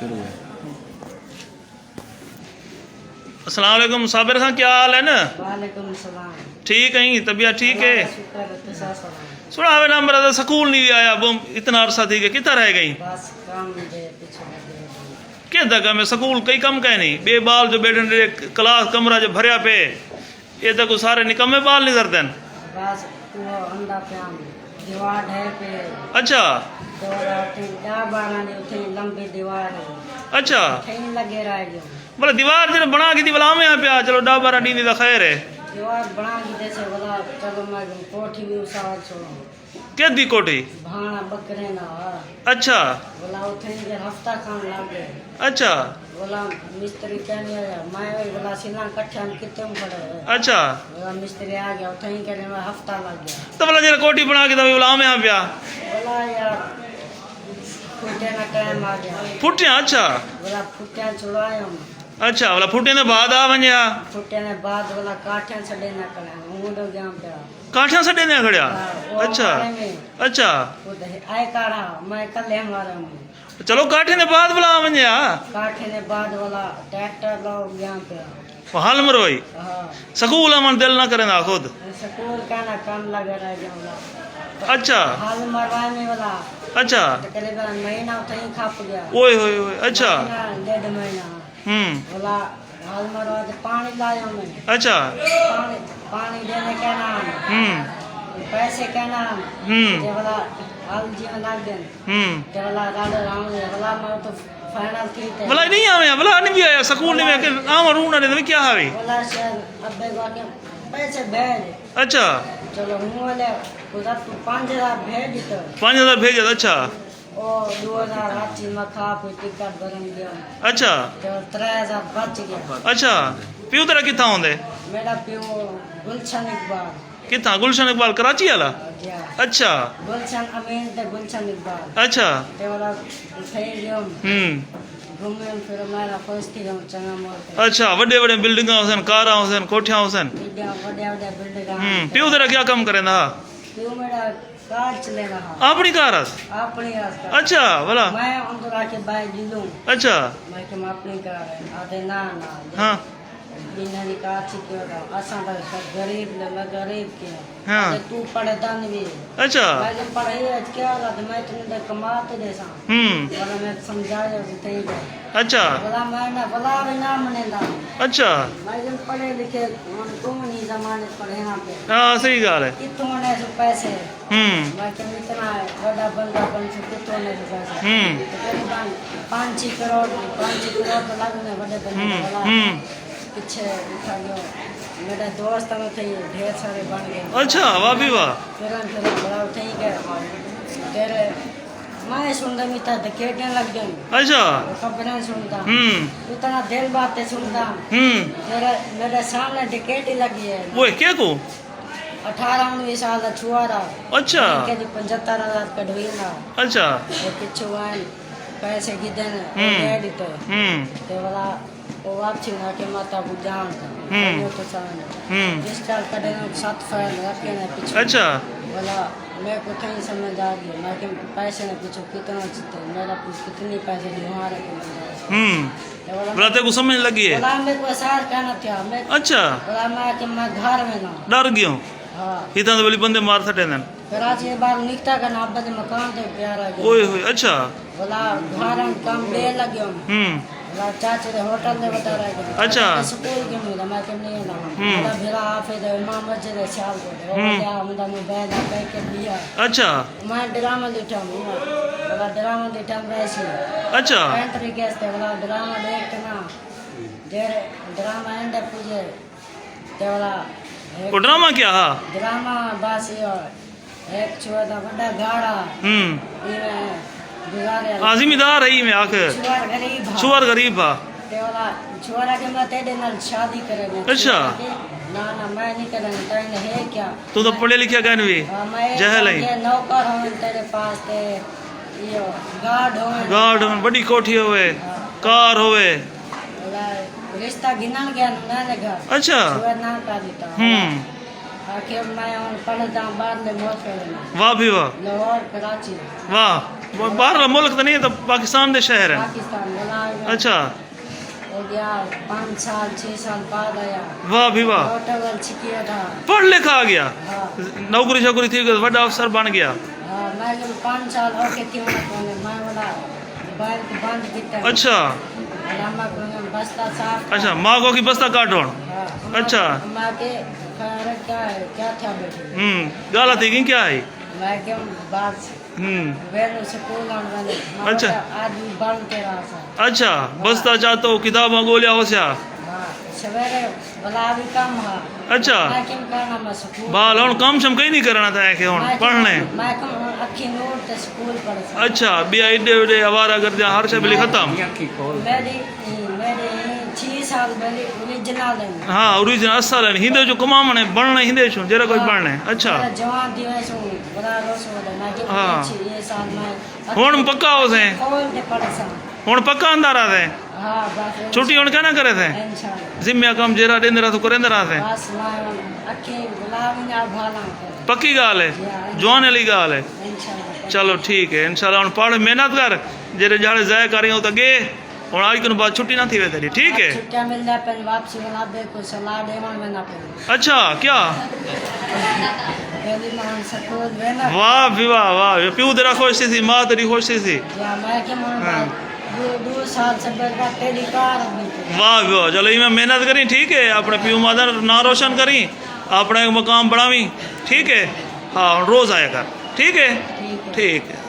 शुरू है। अस्सलाम वालेकुम साबिर खान, क्या हाल है ना? वालेकुम सलाम। ठीक है, तबीयत ठीक है? शुक्र है, तो सा सलाम। सुना वे नंबर स्कूल नहीं आया, वो इतना अरसा थी कि कितना रह गई? बस काम दे पीछे लगे हैं। क्या दगा में स्कूल कई कम कह नहीं बे बाल जो बैठे क्लास कमरा जो भरिया पे ये तो सारे निकम्मे बाल नहीं करते। बस वो अंडा पे आम दीवार है पे अच्छा तो जा बाना ने उठे लंबी दीवार है। अच्छा, ठेन लगे रह गयो। बोले दीवार जो बना की थी बोला में पे चलो 10-12 डी दी खैर है। दीवार बना की जैसे बोला चलो मैं कोठी भी उसार छोड़ो क्या दी कोठी? भाना बकरे ना। अच्छा बोला उठे के हफ्ता खान लगे। अच्छा बोला मिस्त्री कहने आया मैं बोला सिला कट्ठा में कितने में पड़े। अच्छा, बोला मिस्त्री आ गया उठे कहने में हफ्ता लग गया। तो बोला जरा कोठी बना के तभी बोला में पे बोला यार फुटे ना टाइम आ गया। फुटिया। अच्छा बोला फुटिया छुड़ाया हम। अच्छा, बोला फुटे ने बाद आ वंजा फुटे ने बाद बोला काठिया छड़े ना करे मुंडो गया पे काठिया से देने खड़िया। वो अच्छा हमारे में अच्छा, वो आए काढ़ा मैं कल हमारा में चलो काठे ने बाद बोला वंजा काठे ने बाद बोला ट्रैक्टर लो गया पे हाल मरोई हाँ स्कूल मन दिल ना करे ना खुद। स्कूल का ना काम लगा रह गया बोला। अच्छा हाल मरवाए में बोला अच्छा, तो करीबन महीना उठे खाप गया। ओए होए होए। अच्छा महीना 1.5 महीना बोला हाल मरवा के पानी लाया मैं। अच्छा पानी पानी देने का नाम पैसे का नाम ये वाला हाल जीवन लाग देन ये वाला राजा राम ये वाला मैं तो फाइनल थी थे बोला नहीं आवे बोला नहीं भी आया स्कूल नहीं में के आम रूना ने क्या हावे। बोला सर अबे के पैसे भेज। अच्छा चलो हूं वाले उधर तू 5000 भेज तो 5000 भेज। अच्छा ओ 2008 में खा पे टिकट बरन गया। अच्छा तो 3000 बच गया। अच्छा, प्यू तेरा किथा होंदे? मेरा पियो गुलशन इकबाल किथा? गुलशन इकबाल कराची वाला। गया अच्छा गुलशन अमीन ते गुलशन इकबाल अच्छा ते वाला थे गयो घूमे फिर मेरा फर्स्ट थी चंगा मोड़ अच्छा, बड़े बड़े बिल्डिंगा होसन, कारा होसन, कोठिया होसन। वीडियो बड़े बड़े बिल्डिंग प्यू तेरा क्या काम करे ना? पियो मेरा कार चले रहा अपनी कार अपनी रास्ता। अच्छा बोला मैं अंदर आके बाइक दिलूं अच्छा मैं के अपनी कार है आधे ना ना हाँ बिना नी कार छी के असा तो सब गरीब ले गरीब के हाँ तू पढ़े दान भी अच्छा मैं जब पढ़ाई आज क्या लगा तो मैं तुमने कमाते जैसा बोला मैं समझाया थे अच्छा बोला मैं ना बोला भी ना मने ना अच्छा मैं जब पढ़े लिखे तुम नहीं जमाने पढ़े यहाँ पे हाँ सही गाल है। कितों ने से पैसे मैं तुम इतना बड़ा बंदा बन से कितों ने से पैसे करीबन 5-6 करोड़ तो लगने बड़े बंदे वाला पीछे उठा गयो। मेरे दोस्त में थे ढेर सारे बन गए। अच्छा वाह भी वाह। फिर बड़ा उठे के तेरे मैं सुनता नहीं था केटने लग गई। अच्छा खबरें सुनता इतना दिल बातें सुनता तेरे मेरे सामने टिकट लगी है वो क्या को 18-19 साल का छुआरा। अच्छा के 75,000 कटवी ना अच्छा पिछू पैसे की देने रेडी तो वाला वो वापसी ना के माता को जान तो सामने इस साल कटे ना 7 फैन रखे ना पीछे। अच्छा बोला मैं को कहीं समझ आ गया मैं के पैसे ने पूछो कितना जीते मेरा कितनी पैसे दी हमारे को बोला तेरे को समझ लगी है। बोला मेरे को सार कहना था मैं अच्छा बोला मैं कि मैं घर में ना डर गयो हाँ इतना तो बड़ी बंदे मार सटे न फिर आज ये बार निकटा का ना बजे मकान तो प्यारा गया। ओए होए अच्छा बोला घर में काम दे लगे बोला चाचे होटल में बता रहा है अच्छा स्कूल के में मैं के नहीं ना बोला भेड़ा हाफिज इमाम मस्जिद है शाल को वो क्या मुंडा में बैग के दिया। अच्छा मैं ड्रामा लिखा बोला ड्रामा लिखा वैसे अच्छा एंट्री केस थे बोला ड्रामा देख ना देर ड्रामा एंड पूजे ते बोला वो ड्रामा क्या हा ड्रामा बस ये एक छोटा बड़ा गाड़ा जिम्मेदार रही में आखिर छुआर गरीब हा तेरा छोरा के मैं तेरे नाल शादी करेंगे। अच्छा ना ना मैं नहीं करेंगे तेरे है क्या तू तो पढ़े लिखे गए भी जहल है। मैं नौकर हूं तेरे पास ते ये गार्ड बड़ी कोठी होवे कार होवे रिश्ता गिनन गया मैंने घर अच्छा ना का देता आखिर मैं पढ़ता बाद में मौत करना वाह भी वाह लाहौर कराची वाह बाहर मुल्क तो नहीं है, तो पाकिस्तान के शहर है। पाकिस्तान बुला अच्छा, हो गया 5 साल 6 साल बाद आया। वाह भी वाह, होटल छिकिया था। पढ़ लिखा आ गया, हाँ नौकरी शौकरी थी गई, वड्डा अफसर बन गया। हाँ मैं जब 5 साल होके क्यों ना कोने मैं वाला बैंक बंद किया। अच्छा रामा को बस्ता साफ। अच्छा, माँ को की बस्ता काटोण। हाँ, अच्छा। माँ के खैर क्या था बेटे। गाला थी कि क्या है? मैं क्यों बात वेलो स्कूल आने अच्छा। आदमी बन के रहा था। अच्छा, बस्ता चाहतो किताब गोलिया हो सया। हाँ सवेरे भला भी कम है। अच्छा, मैं क्यों करना मैं स्कूल बाल हुन काम शम कहीं नहीं करना था कि हुन पढ़ने। मैं क्यों अखी नोट ते स्कूल पढ़ सकता। अच्छा, बिया एडे एडे आवारा गर्दियां हर शे बिली खत्म। मेरी 6 साल मेरी ओरिजिनल है। हाँ, ओरिजिनल असल है, हिंदे जो कमामने बनने हिंदे छु जरा कोई पढ़ने। अच्छा, मेरा जवान दिवस हूँ बड़ा रोस हो रहा मैं जो हाँ। ये साल मैं हुन पक्का हो से, खोल के पढ़ सा। हुन पक्का अंदर आ से। हाँ बस छुट्टी हुन क्या ना करे थे, इंशाल्लाह जिम्मे काम जेरा देंदे रहा तो करेंदे रहा थे। बस मैं अखी गुलाबी ना भाला पक्की गाल है, जवान वाली गाल है। इंशाल्लाह। चलो ठीक है, इंशाल्लाह हुन पढ़ मेहनत कर, जेरे जाड़े जाय करियो तो गे हुन आज को बाद छुट्टी ना थी वे तेरी। ठीक है। छुट्टियां मिल जाए पर वापसी बना दे को सलाह दे में ना पे अच्छा, क्या पहली मान स्कूल में ना वाह भी वाह वाह, प्यू तेरा खुश थी, माँ तेरी खुश थी। या मैं के मन दो साल से बाद पहली कार में वाह भी वाह, चलो ये मैं मेहनत करी। ठीक है, अपने प्यू माता ना रोशन करी, अपने मकाम बढ़ावी। ठीक है, हाँ रोज आया कर। ठीक है, ठीक है।